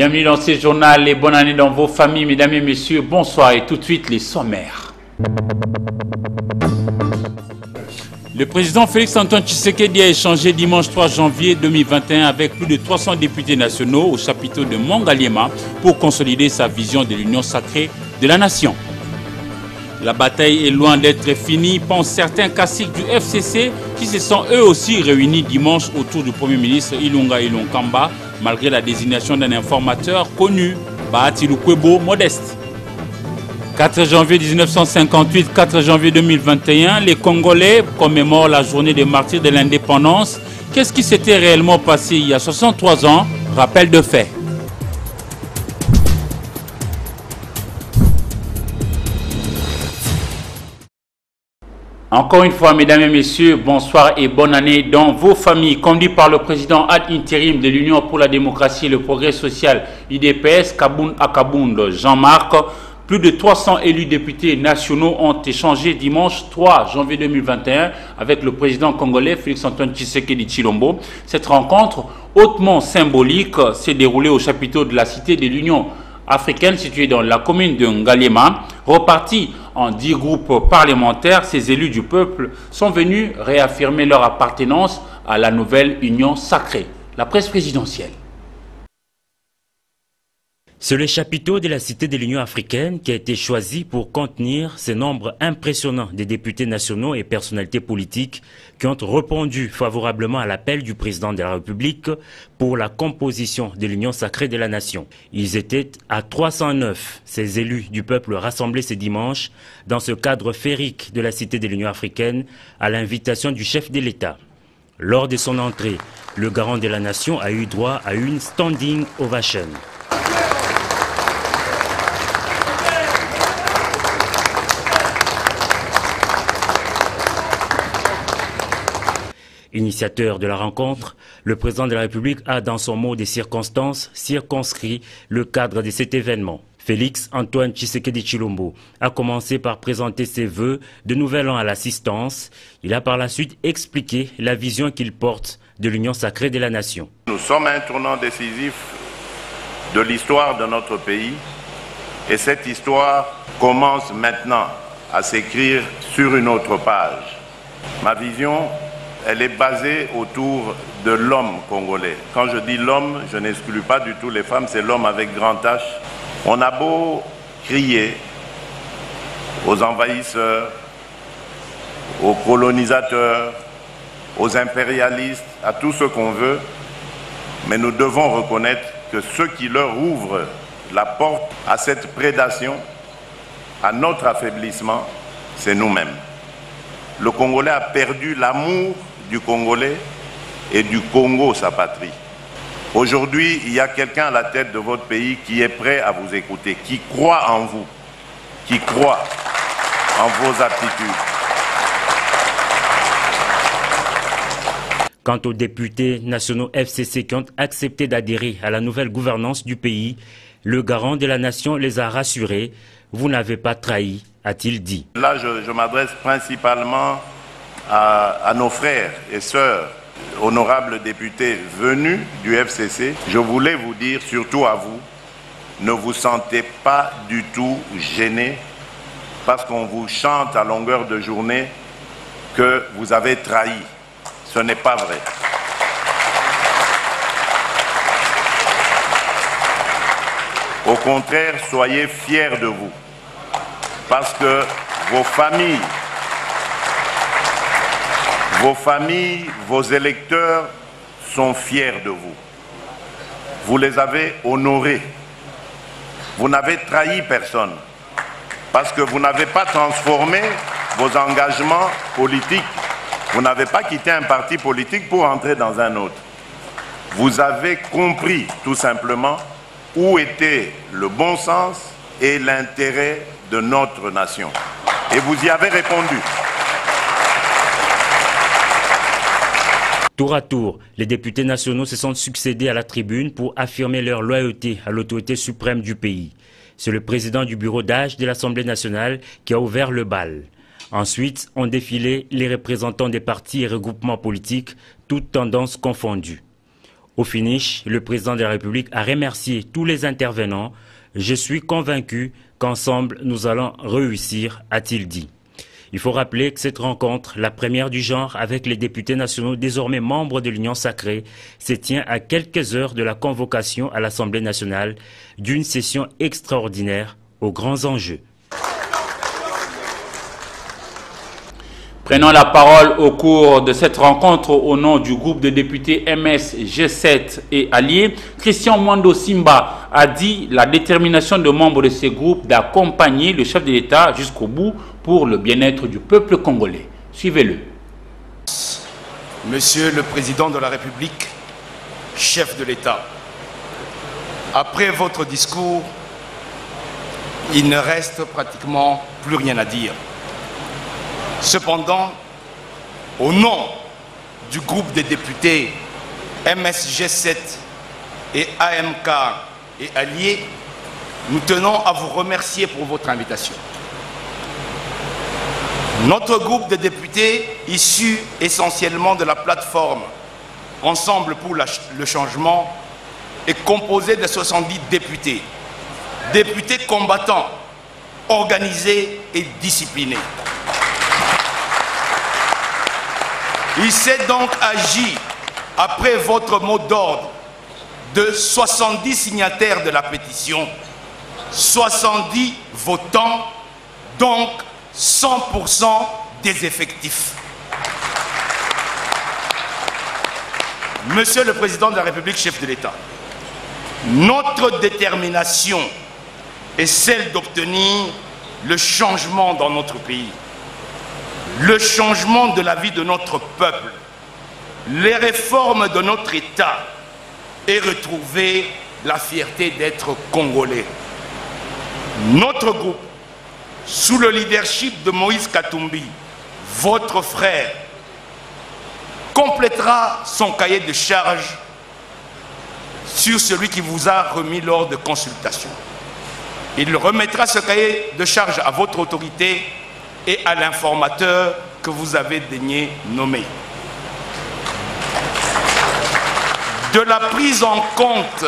Bienvenue dans ce journal et bonne année dans vos familles, mesdames et messieurs. Bonsoir et tout de suite les sommaires. Le président Félix-Antoine Tshisekedi a échangé dimanche 3 janvier 2021 avec plus de 300 députés nationaux au chapiteau de Mongaliema pour consolider sa vision de l'union sacrée de la nation. La bataille est loin d'être finie, pensent certains caciques du FCC qui se sont eux aussi réunis dimanche autour du Premier ministre Ilunga Ilunkamba malgré la désignation d'un informateur connu, Bahati Lukwebo Modeste. 4 janvier 1958, 4 janvier 2021, les Congolais commémorent la journée des martyrs de l'indépendance. Qu'est-ce qui s'était réellement passé il y a 63 ans? Rappel de faits. Encore une fois, mesdames et messieurs, bonsoir et bonne année dans vos familles. Conduit par le président ad intérim de l'Union pour la démocratie et le progrès social, UDPS, Kaboun Akabound, Jean-Marc, plus de 300 élus députés nationaux ont échangé dimanche 3 janvier 2021 avec le président congolais Félix-Antoine Tshisekedi Tshilombo. Cette rencontre hautement symbolique s'est déroulée au chapiteau de la Cité de l'Union africaine située dans la commune de Ngaliema. Repartis en 10 groupes parlementaires, ces élus du peuple sont venus réaffirmer leur appartenance à la nouvelle union sacrée, la presse présidentielle. C'est le chapiteau de la Cité de l'Union africaine qui a été choisi pour contenir ce nombre impressionnant de députés nationaux et personnalités politiques qui ont répondu favorablement à l'appel du président de la République pour la composition de l'Union sacrée de la nation. Ils étaient à 309, ces élus du peuple rassemblés ce dimanche dans ce cadre féerique de la Cité de l'Union africaine à l'invitation du chef de l'État. Lors de son entrée, le garant de la nation a eu droit à une standing ovation. Initiateur de la rencontre, le président de la République a, dans son mot des circonstances, circonscrit le cadre de cet événement. Félix-Antoine Tshisekedi Tshilombo a commencé par présenter ses vœux de nouvel an à l'assistance. Il a par la suite expliqué la vision qu'il porte de l'union sacrée de la nation. Nous sommes à un tournant décisif de l'histoire de notre pays et cette histoire commence maintenant à s'écrire sur une autre page. Ma vision, elle est basée autour de l'homme congolais. Quand je dis l'homme, je n'exclus pas du tout les femmes, c'est l'homme avec grand H. On a beau crier aux envahisseurs, aux colonisateurs, aux impérialistes, à tout ce qu'on veut, mais nous devons reconnaître que ceux qui leur ouvrent la porte à cette prédation, à notre affaiblissement, c'est nous-mêmes. Le Congolais a perdu l'amour du Congolais et du Congo, sa patrie. Aujourd'hui, il y a quelqu'un à la tête de votre pays qui est prêt à vous écouter, qui croit en vous, qui croit en vos aptitudes. Quant aux députés nationaux FCC qui ont accepté d'adhérer à la nouvelle gouvernance du pays, le garant de la nation les a rassurés. Vous n'avez pas trahi, a-t-il dit. Là, je m'adresse principalement à nos frères et sœurs, honorables députés venus du FCC. Je voulais vous dire, surtout à vous, ne vous sentez pas du tout gênés parce qu'on vous chante à longueur de journée que vous avez trahi. Ce n'est pas vrai. Au contraire, soyez fiers de vous parce que vos familles, vos électeurs sont fiers de vous. Vous les avez honorés. Vous n'avez trahi personne. parce que vous n'avez pas transformé vos engagements politiques. Vous n'avez pas quitté un parti politique pour entrer dans un autre. Vous avez compris tout simplement où était le bon sens et l'intérêt de notre nation. Et vous y avez répondu. Tour à tour, les députés nationaux se sont succédés à la tribune pour affirmer leur loyauté à l'autorité suprême du pays. C'est le président du bureau d'âge de l'Assemblée nationale qui a ouvert le bal. Ensuite, ont défilé les représentants des partis et regroupements politiques, toutes tendances confondues. Au finish, le président de la République a remercié tous les intervenants. « Je suis convaincu qu'ensemble, nous allons réussir », a-t-il dit. Il faut rappeler que cette rencontre, la première du genre avec les députés nationaux désormais membres de l'Union sacrée, se tient à quelques heures de la convocation à l'Assemblée nationale d'une session extraordinaire aux grands enjeux. Prenons la parole au cours de cette rencontre au nom du groupe de députés MS, G7 et alliés. Christian Mwando Simba a dit la détermination de membres de ces groupes d'accompagner le chef de l'État jusqu'au bout pour le bien-être du peuple congolais. Suivez-le. Monsieur le Président de la République, chef de l'État, après votre discours, il ne reste pratiquement plus rien à dire. Cependant, au nom du groupe des députés MSG7 et AMK et alliés, nous tenons à vous remercier pour votre invitation. Notre groupe de députés, issu essentiellement de la plateforme Ensemble pour le changement, est composé de 70 députés. Députés combattants, organisés et disciplinés. Il s'est donc agi, après votre mot d'ordre, de 70 signataires de la pétition, 70 votants, donc 100% des effectifs. Monsieur le Président de la République, chef de l'État, notre détermination est celle d'obtenir le changement dans notre pays. Le changement de la vie de notre peuple, les réformes de notre État et retrouver la fierté d'être congolais. Notre groupe, sous le leadership de Moïse Katumbi, votre frère, complétera son cahier de charges sur celui qui vous a remis lors de consultation. Il remettra ce cahier de charges à votre autorité et à l'informateur que vous avez daigné nommer. De la prise en compte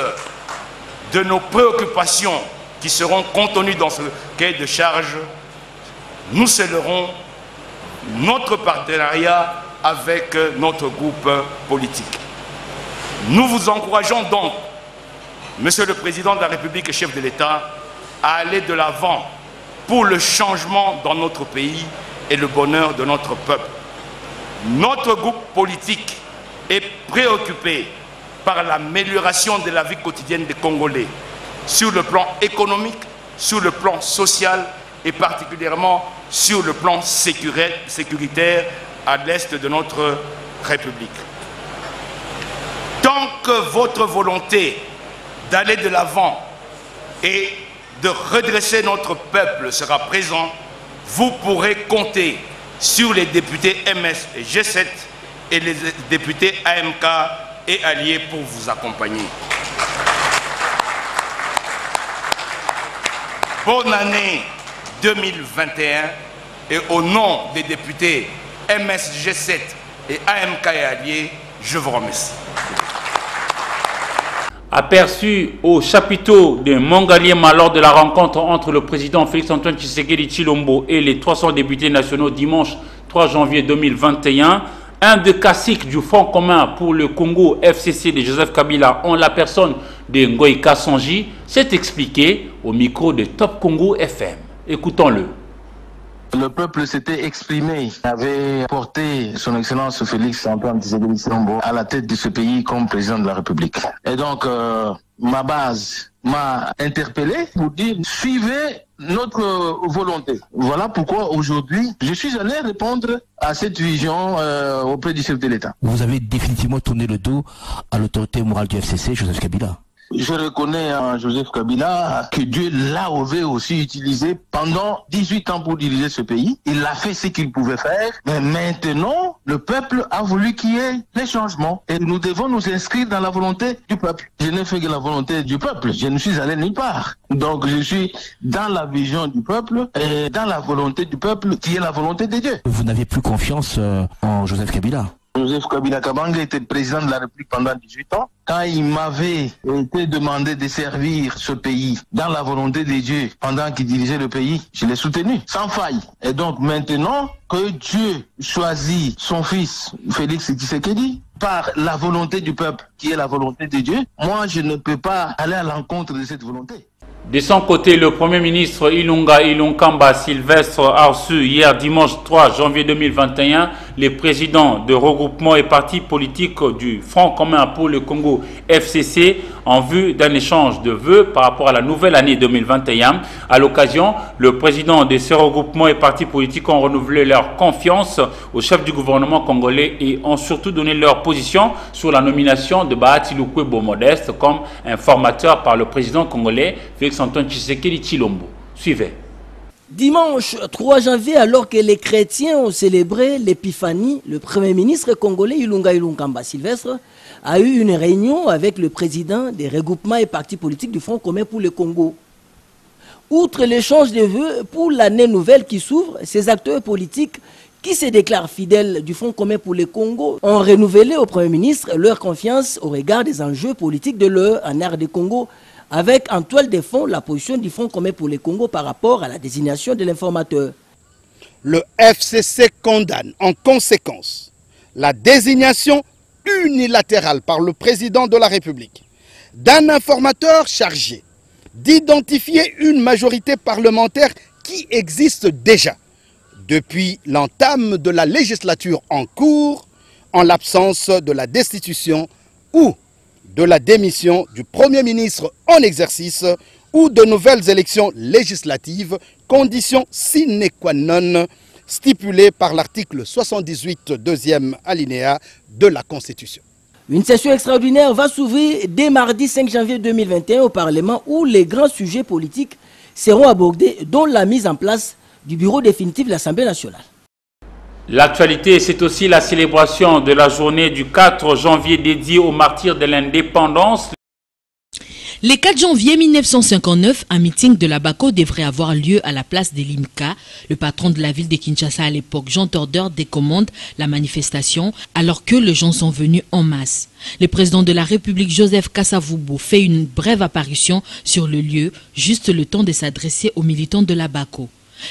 de nos préoccupations qui seront contenues dans ce cahier de charges, nous scellerons notre partenariat avec notre groupe politique. Nous vous encourageons donc, Monsieur le Président de la République et chef de l'État, à aller de l'avant pour le changement dans notre pays et le bonheur de notre peuple. Notre groupe politique est préoccupé par l'amélioration de la vie quotidienne des Congolais, sur le plan économique, sur le plan social et particulièrement sur le plan sécuritaire à l'est de notre République. Tant que votre volonté d'aller de l'avant et de redresser notre peuple sera présent, vous pourrez compter sur les députés MS et G7 et les députés AMK et alliés pour vous accompagner. Bonne année 2021 et au nom des députés MS, G7 et AMK et alliés, je vous remercie. Aperçu au chapiteau de Mongaliema lors de la rencontre entre le président Félix-Antoine Tshisekedi Tshilombo et les 300 députés nationaux dimanche 3 janvier 2021, un des caciques du Front commun pour le Congo FCC de Joseph Kabila, en la personne de Ngoï Kasonji, s'est expliqué au micro de Top Congo FM. Écoutons-le. Le peuple s'était exprimé, avait porté son Excellence Félix Antoine Tshisekedi Tshilombo à la tête de ce pays comme président de la République. Et donc, ma base m'a interpellé pour dire suivez notre volonté. Voilà pourquoi aujourd'hui, je suis allé répondre à cette vision auprès du chef de l'État. Vous avez définitivement tourné le dos à l'autorité morale du FCC, Joseph Kabila. Je reconnais à Joseph Kabila que Dieu l'avait aussi utilisé pendant 18 ans pour diriger ce pays. Il a fait ce qu'il pouvait faire, mais maintenant, le peuple a voulu qu'il y ait les changements. Et nous devons nous inscrire dans la volonté du peuple. Je n'ai fait que la volonté du peuple, je ne suis allé nulle part. Donc je suis dans la vision du peuple et dans la volonté du peuple qui est la volonté de Dieu. Vous n'avez plus confiance en Joseph Kabila? Joseph Kabila Kabange était président de la République pendant 18 ans. Quand il m'avait été demandé de servir ce pays dans la volonté de Dieu pendant qu'il dirigeait le pays, je l'ai soutenu sans faille. Et donc maintenant que Dieu choisit son fils Félix Tshisekedi par la volonté du peuple qui est la volonté de Dieu, moi je ne peux pas aller à l'encontre de cette volonté. De son côté, le Premier ministre Ilunga Ilunkamba Sylvestre a reçu hier dimanche 3 janvier 2021 les présidents de regroupements et partis politiques du Front commun pour le Congo FCC en vue d'un échange de vœux par rapport à la nouvelle année 2021. À l'occasion, le président de ces regroupements et partis politiques ont renouvelé leur confiance au chef du gouvernement congolais et ont surtout donné leur position sur la nomination de Bahati Lukwebo Modeste comme informateur par le président congolais Félix Antoine Tshisekedi Tshilombo. Suivez. Dimanche 3 janvier, alors que les chrétiens ont célébré l'épiphanie, le Premier ministre congolais Ilunga Ilunkamba Sylvestre a eu une réunion avec le président des regroupements et partis politiques du Front commun pour le Congo. Outre l'échange de vœux pour l'année nouvelle qui s'ouvre, ces acteurs politiques qui se déclarent fidèles du Front commun pour le Congo ont renouvelé au Premier ministre leur confiance au regard des enjeux politiques de l'heure en RD Congo, avec en toile de fond la position du Front commun pour le Congo par rapport à la désignation de l'informateur. Le FCC condamne en conséquence la désignation unilatérale par le président de la République d'un informateur chargé d'identifier une majorité parlementaire qui existe déjà depuis l'entame de la législature en cours en l'absence de la destitution ou de la démission du Premier ministre en exercice ou de nouvelles élections législatives, condition sine qua non stipulée par l'article 78, deuxième alinéa de la Constitution. Une session extraordinaire va s'ouvrir dès mardi 5 janvier 2021 au Parlement où les grands sujets politiques seront abordés, dont la mise en place du bureau définitif de l'Assemblée nationale. L'actualité, c'est aussi la célébration de la journée du 4 janvier dédiée aux martyrs de l'indépendance. Le 4 janvier 1959, un meeting de la BACO devrait avoir lieu à la place de l'IMCA. Le patron de la ville de Kinshasa à l'époque, Jean Tordeur, décommande la manifestation alors que les gens sont venus en masse. Le président de la République, Joseph Kasavubu, fait une brève apparition sur le lieu, juste le temps de s'adresser aux militants de la BACO.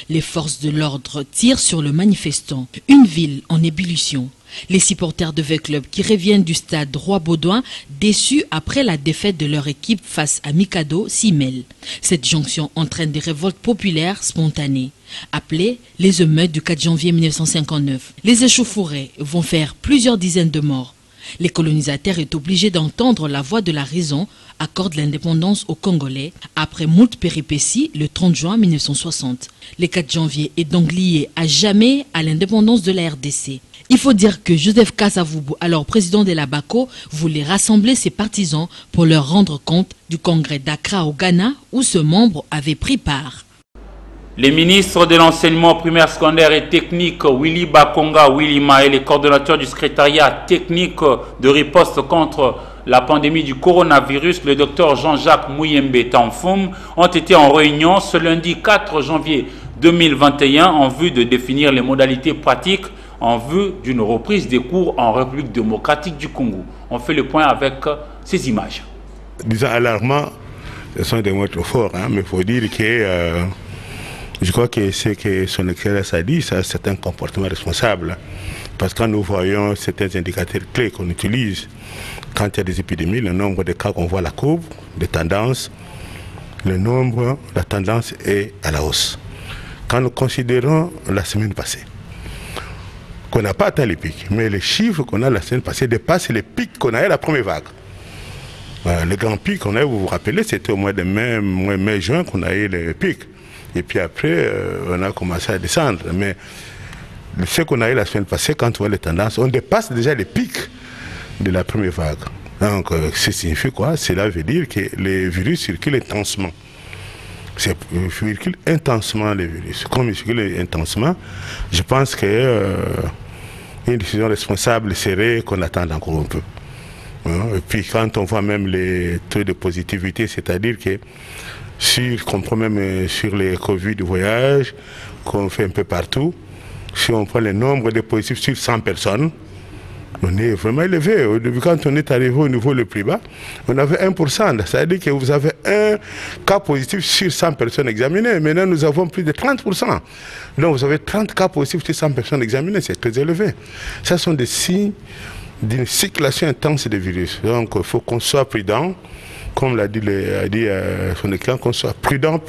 Les forces de l'ordre tirent sur le manifestant. Une ville en ébullition. Les supporters de V-Club qui reviennent du stade Roi-Baudouin, déçus après la défaite de leur équipe face à Mikado, s'y mêlent. Cette jonction entraîne des révoltes populaires spontanées, appelées les émeutes du 4 janvier 1959. Les échauffourées vont faire plusieurs dizaines de morts. Les colonisateurs sont obligés d'entendre la voix de la raison, accorde l'indépendance aux Congolais, après moult péripéties le 30 juin 1960. Le 4 janvier est donc lié à jamais à l'indépendance de la RDC. Il faut dire que Joseph Kasavubu, alors président de la BACO, voulait rassembler ses partisans pour leur rendre compte du congrès d'Accra au Ghana où ce membre avait pris part. Les ministres de l'enseignement primaire, secondaire et technique, Willy Bakonga Willima et les coordonnateurs du secrétariat technique de riposte contre la pandémie du coronavirus, le docteur Jean-Jacques Mouyembe Tamfoum, ont été en réunion ce lundi 4 janvier 2021 en vue de définir les modalités pratiques en vue d'une reprise des cours en République démocratique du Congo. On fait le point avec ces images. Disons alarmant, ce sont des mots trop forts, hein, mais il faut dire que je crois que ce que son Excellence a dit, c'est un comportement responsable. Parce que quand nous voyons certains indicateurs clés qu'on utilise, quand il y a des épidémies, le nombre de cas qu'on voit la courbe, de tendances, la tendance est à la hausse. quand nous considérons la semaine passée, qu'on n'a pas atteint les pics, mais les chiffres qu'on a la semaine passée dépassent les pics qu'on a eu la première vague. Le grand pic qu'on a eu, vous vous rappelez, c'était au mois de mai-juin qu'on a eu les pics. Et puis après, on a commencé à descendre. Mais ce qu'on a eu la semaine passée, quand on voit les tendances, on dépasse déjà les pics de la première vague. Donc, ça signifie quoi? Cela veut dire que les virus circulent intensement. Ils circulent intensement, les virus. Comme ils circulent intensement, je pense que une décision responsable serait qu'on attende encore un peu. Et puis quand on voit même les taux de positivité, c'est-à-dire que qu'on prend même sur les Covid de voyage, qu'on fait un peu partout, si on prend le nombre de positifs sur 100 personnes, on est vraiment élevé. Au début, quand on est arrivé au niveau le plus bas, on avait 1%. C'est-à-dire que vous avez un cas positif sur 100 personnes examinées. Maintenant, nous avons plus de 30%. Donc, vous avez 30 cas positifs sur 100 personnes examinées. C'est très élevé. Ça sont des signes d'une circulation intense des virus. Donc, il faut qu'on soit prudent. Comme l'a dit son écran, qu'on soit prudent.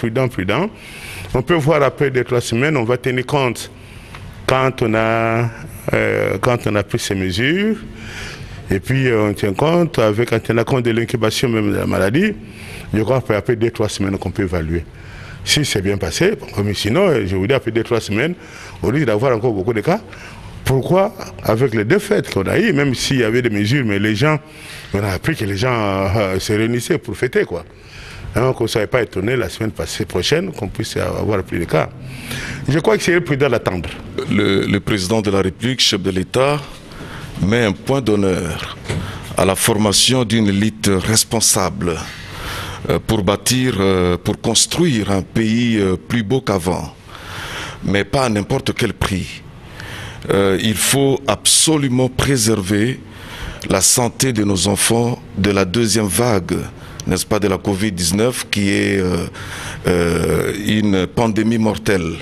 On peut voir après 2-3 semaines, on va tenir compte quand on a pris ces mesures, et puis on tient compte, en tenant compte de l'incubation même de la maladie, je crois qu'après 2-3 semaines qu'on peut évaluer. Si c'est bien passé, mais sinon, je vous dis, après 2-3 semaines, au lieu d'avoir encore beaucoup de cas, pourquoi, avec les deux fêtes qu'on a eues, même s'il y avait des mesures, mais les gens, on a appris que les gens se réunissaient pour fêter, quoi. Donc on ne serait pas étonné la semaine prochaine qu'on puisse avoir plus de cas. Je crois que c'est prudent d'attendre. Le président de la République, chef de l'État, met un point d'honneur à la formation d'une élite responsable pour construire un pays plus beau qu'avant, mais pas à n'importe quel prix. Il faut absolument préserver la santé de nos enfants de la deuxième vague, n'est-ce pas, de la Covid-19, qui est une pandémie mortelle.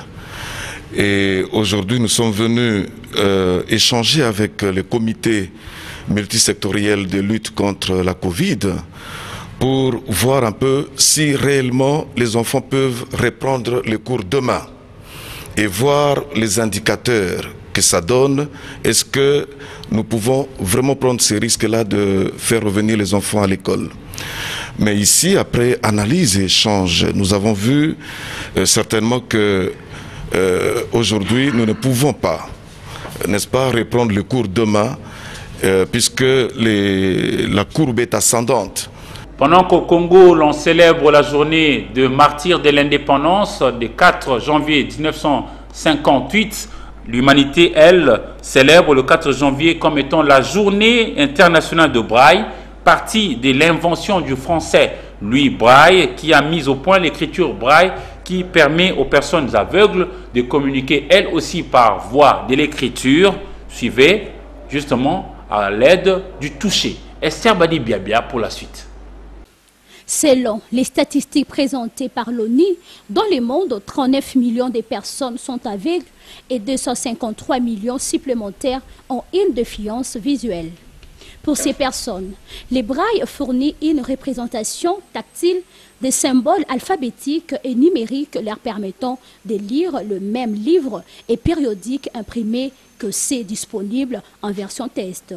Et aujourd'hui, nous sommes venus échanger avec le comité multisectoriel de lutte contre la Covid pour voir un peu si réellement les enfants peuvent reprendre les cours demain et voir les indicateurs que ça donne. Est-ce que nous pouvons vraiment prendre ces risques-là de faire revenir les enfants à l'école? Mais ici, après analyse et échange, nous avons vu certainement que aujourd'hui, nous ne pouvons pas, n'est-ce pas, reprendre le cours demain, puisque la courbe est ascendante. Pendant qu'au Congo, l'on célèbre la journée de martyrs de l'indépendance du 4 janvier 1958, l'humanité, elle, célèbre le 4 janvier comme étant la journée internationale de Braille, partie de l'invention du français Louis Braille, qui a mis au point l'écriture Braille, qui permet aux personnes aveugles de communiquer elles aussi par voie de l'écriture, suivez justement à l'aide du toucher. Esther Badi Biabia pour la suite. Selon les statistiques présentées par l'ONU, dans le monde, 39 millions de personnes sont aveugles et 253 millions supplémentaires ont une déficience visuelle. Pour ces personnes, les brailles fournissent une représentation tactile des symboles alphabétiques et numériques leur permettant de lire le même livre et périodique imprimé que c'est disponible en version test.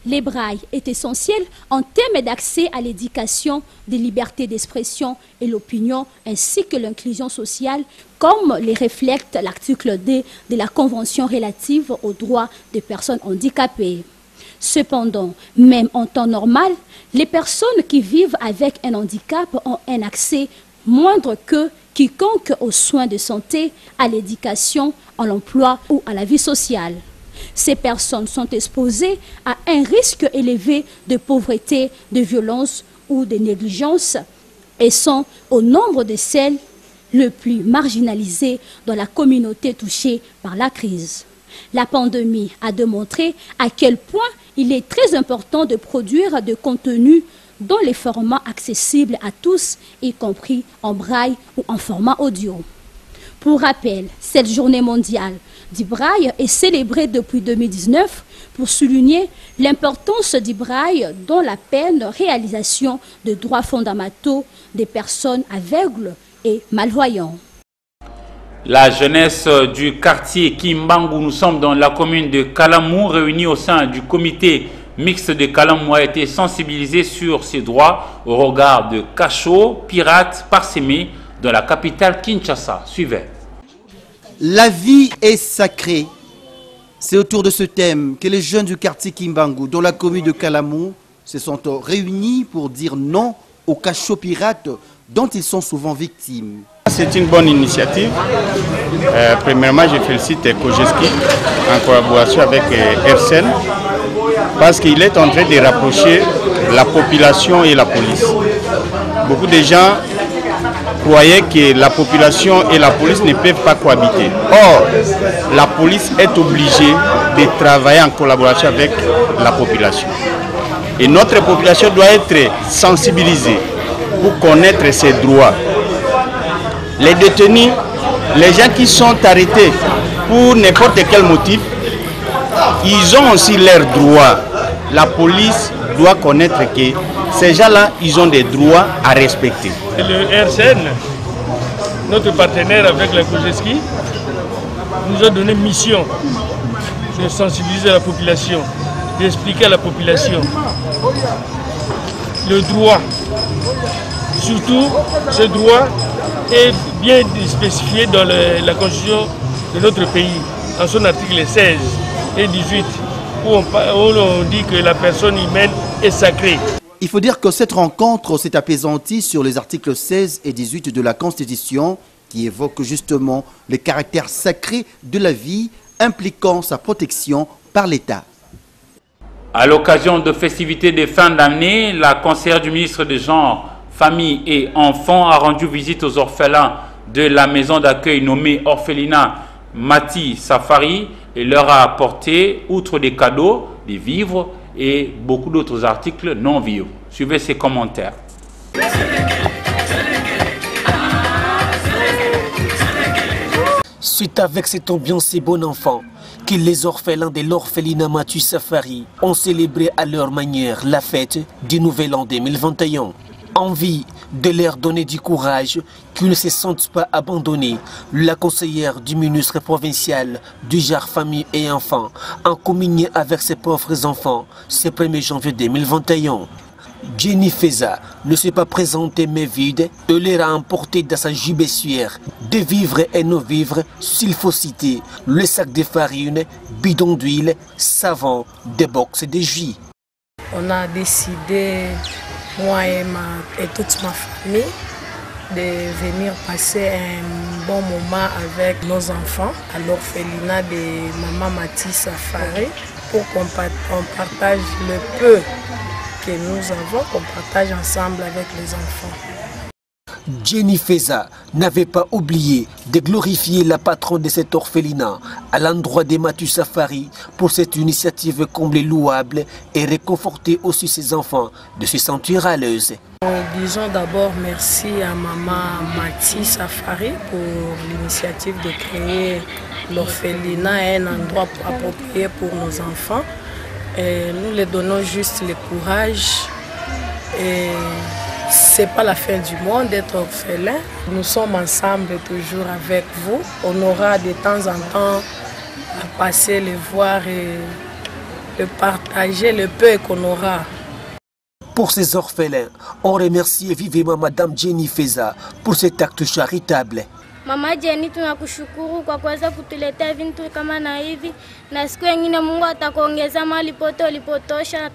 Les brailles est essentiel en termes d'accès à l'éducation, des libertés d'expression et l'opinion, ainsi que l'inclusion sociale, comme les reflète l'article 2 de la Convention relative aux droits des personnes handicapées. Cependant, même en temps normal, les personnes qui vivent avec un handicap ont un accès moindre que quiconque aux soins de santé, à l'éducation, à l'emploi ou à la vie sociale. Ces personnes sont exposées à un risque élevé de pauvreté, de violence ou de négligence et sont au nombre de celles les plus marginalisées dans la communauté touchée par la crise. La pandémie a démontré à quel point il est très important de produire des contenus dans les formats accessibles à tous, y compris en braille ou en format audio. Pour rappel, cette journée mondiale du braille est célébrée depuis 2019 pour souligner l'importance du braille dans la pleine réalisation des droits fondamentaux des personnes aveugles et malvoyantes. La jeunesse du quartier Kimbangu, nous sommes dans la commune de Kalamou, réunie au sein du comité mixte de Kalamou, a été sensibilisée sur ses droits au regard de cachots, pirates parsemés dans la capitale Kinshasa. Suivez. La vie est sacrée. C'est autour de ce thème que les jeunes du quartier Kimbangu, dans la commune de Kalamou, se sont réunis pour dire non aux cachots pirates dont ils sont souvent victimes. C'est une bonne initiative. Premièrement, je félicite Kojeski en collaboration avec RCN parce qu'il est en train de rapprocher la population et la police. Beaucoup de gens croyaient que la population et la police ne peuvent pas cohabiter. Or, la police est obligée de travailler en collaboration avec la population. Et notre population doit être sensibilisée pour connaître ses droits. Les détenus, les gens qui sont arrêtés pour n'importe quel motif, ils ont aussi leurs droits. La police doit connaître que ces gens-là, ils ont des droits à respecter. Le RCN, notre partenaire avec la Kojeski, nous a donné mission de sensibiliser la population, d'expliquer à la population le droit. Surtout, ce droit est bien spécifié dans la Constitution de notre pays, en son article 16 et 18, où on dit que la personne humaine est sacrée. Il faut dire que cette rencontre s'est apaisantie sur les articles 16 et 18 de la Constitution qui évoquent justement le caractère sacré de la vie impliquant sa protection par l'État. À l'occasion de festivités de fin d'année, la conseillère du ministre des Genres, Famille et Enfants a rendu visite aux orphelins de la maison d'accueil nommée Orphelinat Mati Safari et leur a apporté, outre des cadeaux, des vivres et beaucoup d'autres articles non vivres. Suivez ces commentaires. C'est avec cette ambiance et bon enfant que les orphelins de l'orphelinat Mati Safari ont célébré à leur manière la fête du Nouvel An 2021. Envie de leur donner du courage, qu'ils ne se sentent pas abandonnés, la conseillère du ministre provincial du genre famille et enfants en communié avec ses pauvres enfants ce 1er janvier 2021. Jenny Feza ne s'est pas présentée mais vide et leur a emporté dans sa gibecière des vivres et non-vivres, s'il faut citer le sac de farine, bidon d'huile, savon, des box et des jus. On a décidé, moi et toute ma famille, de venir passer un bon moment avec nos enfants à l'orphelinat de Maman Mati Safari pour qu'on partage le peu que nous avons, qu'on partage ensemble avec les enfants. Jenny Feza n'avait pas oublié de glorifier la patronne de cet orphelinat à l'endroit des Mati Safari pour cette initiative comblée louable et réconforter aussi ses enfants de se sentir à l'aise. Disons d'abord merci à Maman Mati Safari pour l'initiative de créer l'orphelinat, un endroit approprié pour nos enfants. Et nous les donnons juste le courage. Et c'est pas la fin du monde d'être orphelin. Nous sommes ensemble toujours avec vous. On aura de temps en temps à passer les voir et de partager le peu qu'on aura. Pour ces orphelins, on remercie vivement Madame Jenny Feza pour cet acte charitable. Mama Jenny, tunakushukuru kwa kuweza kutuletea vitu kama na hivi, na siku nyingine Mungu atakuongeza mali pote ulipotosha.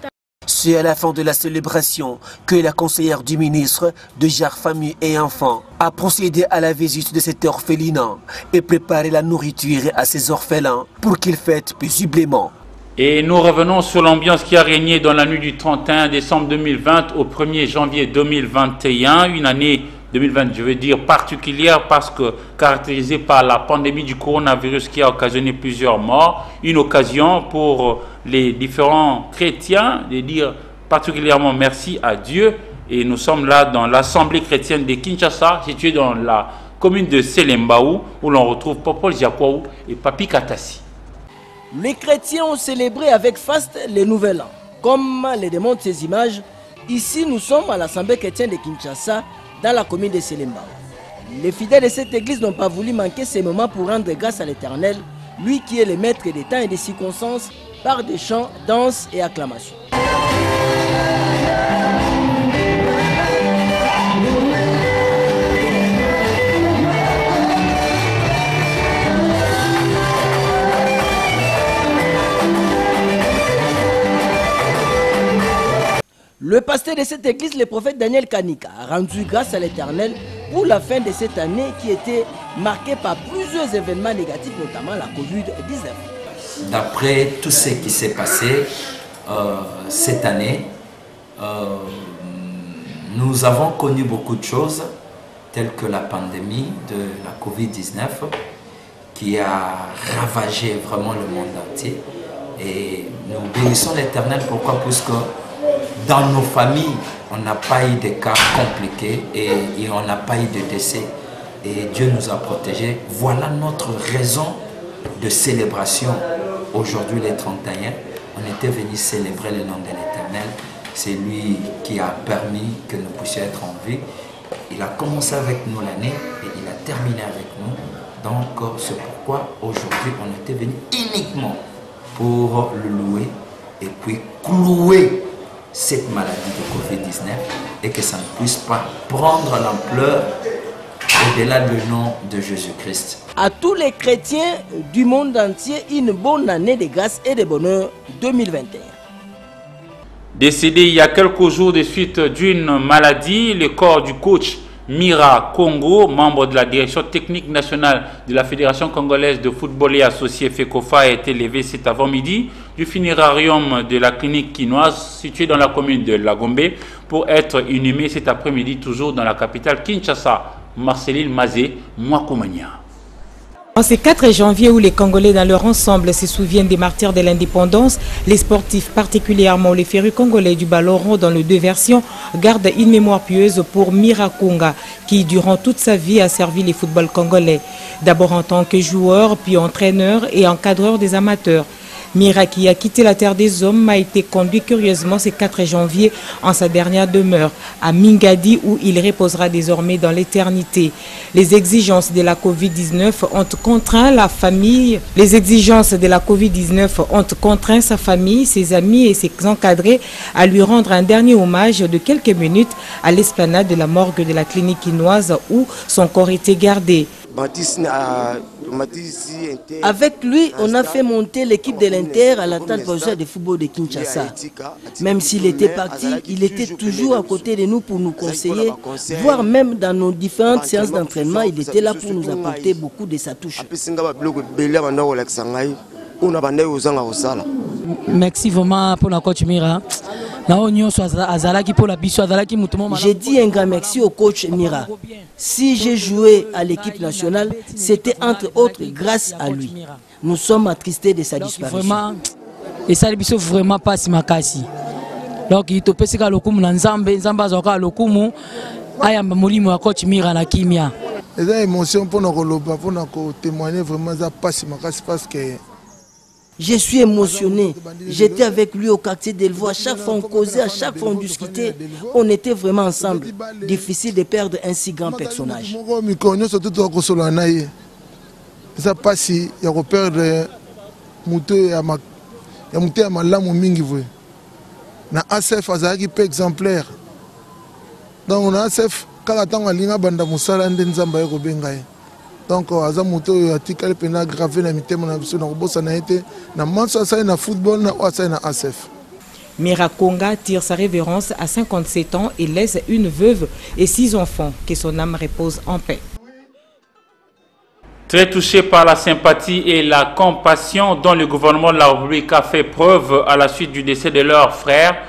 C'est à la fin de la célébration que la conseillère du ministre de genre famille et enfants a procédé à la visite de cet orphelinat et préparé la nourriture à ces orphelins pour qu'ils fêtent paisiblement. Et nous revenons sur l'ambiance qui a régné dans la nuit du 31 décembre 2020 au 1er janvier 2021, une année 2020, je veux dire, particulière parce que caractérisée par la pandémie du coronavirus qui a occasionné plusieurs morts. Une occasion pour les différents chrétiens de dire particulièrement merci à Dieu. Et nous sommes là dans l'Assemblée chrétienne de Kinshasa, située dans la commune de Selembaou, où l'on retrouve Popol Diakwaou et Papi Katassi. Les chrétiens ont célébré avec faste le Nouvel An. Comme le démontrent ces images, ici nous sommes à l'Assemblée chrétienne de Kinshasa, dans la commune de Selembaou. Les fidèles de cette église n'ont pas voulu manquer ces moments pour rendre grâce à l'Éternel, lui qui est le maître des temps et des circonstances, par des chants, danses et acclamations. Le pasteur de cette église, le prophète Daniel Kanika, a rendu grâce à l'Éternel pour la fin de cette année qui était marquée par plusieurs événements négatifs, notamment la Covid-19. D'après tout ce qui s'est passé cette année, nous avons connu beaucoup de choses, telles que la pandémie de la Covid-19, qui a ravagé vraiment le monde entier. Et nous bénissons l'Éternel, pourquoi? Puisque dans nos familles, on n'a pas eu de cas compliqués et on n'a pas eu de décès. Et Dieu nous a protégés. Voilà notre raison de célébration. Aujourd'hui, les 31, on était venus célébrer le nom de l'Éternel. C'est lui qui a permis que nous puissions être en vie. Il a commencé avec nous l'année et il a terminé avec nous. Donc, c'est pourquoi aujourd'hui, on était venus uniquement pour le louer et puis clouer cette maladie de Covid-19 et que ça ne puisse pas prendre l'ampleur au-delà du nom de Jésus-Christ. À tous les chrétiens du monde entier, une bonne année de grâce et de bonheur 2021. Décédé il y a quelques jours de suite d'une maladie, le corps du coach Mira Congo, membre de la direction technique nationale de la Fédération congolaise de football et associé FECOFA, a été levé cet avant-midi du funérarium de la clinique quinoise située dans la commune de Lagombe pour être inhumé cet après-midi toujours dans la capitale Kinshasa. Marceline Mazé, Mwakomania. En ce 4 janvier où les Congolais dans leur ensemble se souviennent des martyrs de l'indépendance, les sportifs, particulièrement les férus congolais du ballon rond dans les 2 versions, gardent une mémoire pieuse pour Mira Konga, qui durant toute sa vie a servi les footballs congolais. D'abord en tant que joueur, puis entraîneur et encadreur des amateurs. Mira, qui a quitté la terre des hommes, a été conduit curieusement ce 4 janvier en sa dernière demeure, à Mingadi, où il reposera désormais dans l'éternité. Les exigences de la Covid-19 ont contraint la famille, sa famille, ses amis et ses encadrés à lui rendre un dernier hommage de quelques minutes à l'esplanade de la morgue de la clinique quinoise où son corps était gardé. Avec lui, on a fait monter l'équipe de l'Inter à l'entente provinciale de football de Kinshasa. Même s'il était parti, il était toujours à côté de nous pour nous conseiller, voire même dans nos différentes séances d'entraînement, il était là pour nous apporter beaucoup de sa touche. Merci vraiment pour la coach Mira. J'ai dit un grand merci au coach Mira. Si j'ai joué à l'équipe nationale, c'était entre autres grâce à lui. Nous sommes attristés de sa disparition. Et ça, c'est vraiment pas si makasi. Donc, il te peut se lokumu na nzambe, nzamba zoka lokumu, ayamba molimo wa coach Mira na kimia. C'est une émotion pour nous témoigner vraiment ça pas si makasi parce que je suis émotionné. J'étais avec lui au quartier d'Elvo. À chaque fois on causait, à chaque fois on discutait. On était vraiment ensemble. Difficile de perdre un si grand personnage. Ça passe, il y a perdre Mouto et Malamu mingi vwe. Na ASF azaki peu exemplaire. Donc on a ASF kala tanga linga banda musala nde nzamba yeko bengaye. Donc azamuto atikali pena gravé na mitema na biso na kobosa na été na manso ça na football na osa na ASF. Mira Konga tire sa révérence à 57 ans et laisse une veuve et 6 enfants. Que son âme repose en paix. Très touché par la sympathie et la compassion dont le gouvernement de la République a fait preuve à la suite du décès de leur frère,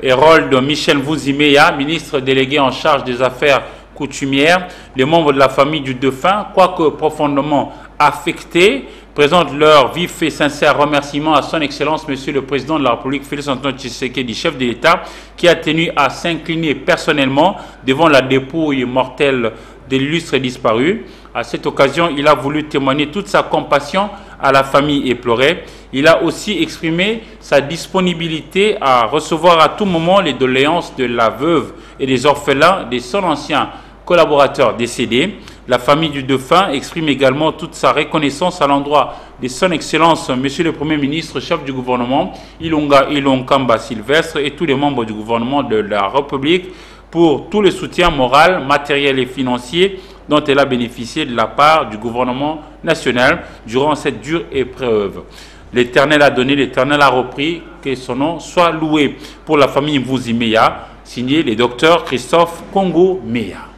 Hérold Michel Vouzimeya, ministre délégué en charge des affaires coutumières, les membres de la famille du défunt, quoique profondément affectés, présentent leur vif et sincère remerciement à son Excellence, Monsieur le Président de la République, Félix-Antoine Tshisekedi, chef de l'État, qui a tenu à s'incliner personnellement devant la dépouille mortelle de l'illustre disparu. À cette occasion, il a voulu témoigner toute sa compassion à la famille éplorée. Il a aussi exprimé sa disponibilité à recevoir à tout moment les doléances de la veuve et des orphelins de son ancien collaborateur décédé. La famille du défunt exprime également toute sa reconnaissance à l'endroit de son Excellence, Monsieur le Premier ministre, chef du gouvernement, Ilunga Ilunkamba Sylvestre, et tous les membres du gouvernement de la République pour tout le soutien moral, matériel et financier dont elle a bénéficié de la part du gouvernement national durant cette dure épreuve. L'Éternel a donné, l'Éternel a repris, que son nom soit loué. Pour la famille Mvuzi-Meya, signé le docteur Christophe Congo-Meya.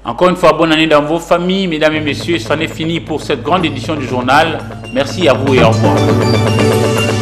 Encore une fois, bonne année dans vos familles, mesdames et messieurs. C'en est fini pour cette grande édition du journal. Merci à vous et au revoir.